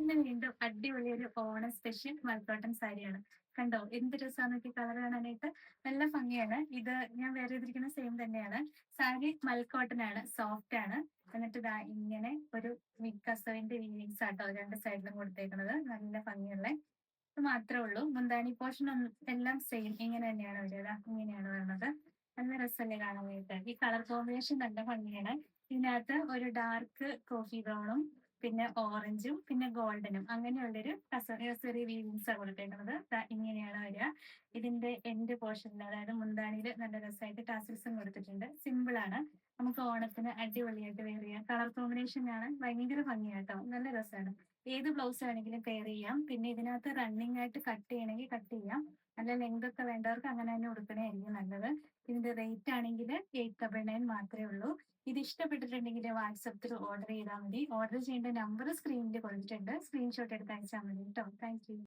ഇന്ന് വീണ്ടും അടിപൊളി ഒരു ഓണം സ്പെഷ്യൽ മൽക്കോട്ടൺ സാരിയാണ്. കണ്ടോ എന്ത് രസാണ് നോക്കി കളർ കാണാനായിട്ട്. നല്ല ഭംഗിയാണ്. ഇത് ഞാൻ വേറെ ചെയ്തിരിക്കുന്ന സെയിം തന്നെയാണ്. സാരി മൽക്കോട്ടൺ ആണ്, സോഫ്റ്റ് ആണ്. എന്നിട്ട് ഇതാ ഇങ്ങനെ ഒരു കസവിന്റെ വീവിങ്സ് ആട്ടോ രണ്ട് സൈഡിലും കൊടുത്തേക്കുന്നത്. നല്ല ഭംഗിയുള്ള ഇത് മാത്രമേ ഉള്ളൂ. മുന്താണി പോർഷൻ എല്ലാം സെയിം ഇങ്ങനെ തന്നെയാണ് വരിക. ഇങ്ങനെയാണ് വരുന്നത്. നല്ല രസമല്ലേ കാണാനായിട്ട്. ഈ കളർ കോമ്പിനേഷൻ നല്ല ഭംഗിയാണ്. ഇതിനകത്ത് ഒരു ഡാർക്ക് കോഫി ബ്രൗണും പിന്നെ ഓറഞ്ചും പിന്നെ ഗോൾഡനും അങ്ങനെയുള്ളൊരു ചെറിയ വീവിങ്സ് ആണ് കൊടുത്തേക്കുന്നത്. ഇങ്ങനെയാണ് വരിക. ഇതിന്റെ എൻഡ് പോർഷനിൽ അതായത് മുന്താണിയിൽ നല്ല രസമായിട്ട് ടാസിൽസും കൊടുത്തിട്ടുണ്ട്. സിമ്പിൾ ആണ്. നമുക്ക് ഓണത്തിന് അടിപൊളിയായിട്ട് വെയർ ചെയ്യാം. കളർ കോമ്പിനേഷൻ ആണ് ഭയങ്കര ഭംഗിയാട്ടോ. നല്ല രസമാണ്. ഏത് ബ്ലൗസ് വേണമെങ്കിലും പെയർ ചെയ്യാം. പിന്നെ ഇതിനകത്ത് റണ്ണിങ് ആയിട്ട് കട്ട് ചെയ്യണമെങ്കിൽ കട്ട് ചെയ്യാം. നല്ല ലെങ്ത് ഒക്കെ വേണ്ടവർക്ക് അങ്ങനെ തന്നെ കൊടുക്കണമായിരിക്കും നല്ലത്. ഇതിന്റെ റേറ്റ് ആണെങ്കിൽ 899 മാത്രമേ ഉള്ളൂ. ഇത് ഇഷ്ടപ്പെട്ടിട്ടുണ്ടെങ്കിൽ വാട്സപ്പിൽ ഓർഡർ ചെയ്താൽ മതി. ഓർഡർ ചെയ്യേണ്ട നമ്പർ സ്ക്രീനിൽ കൊടുത്തിട്ടുണ്ട്. സ്ക്രീൻഷോട്ട് എടുത്ത് അയച്ചാൽ മതി കേട്ടോ. Thank you.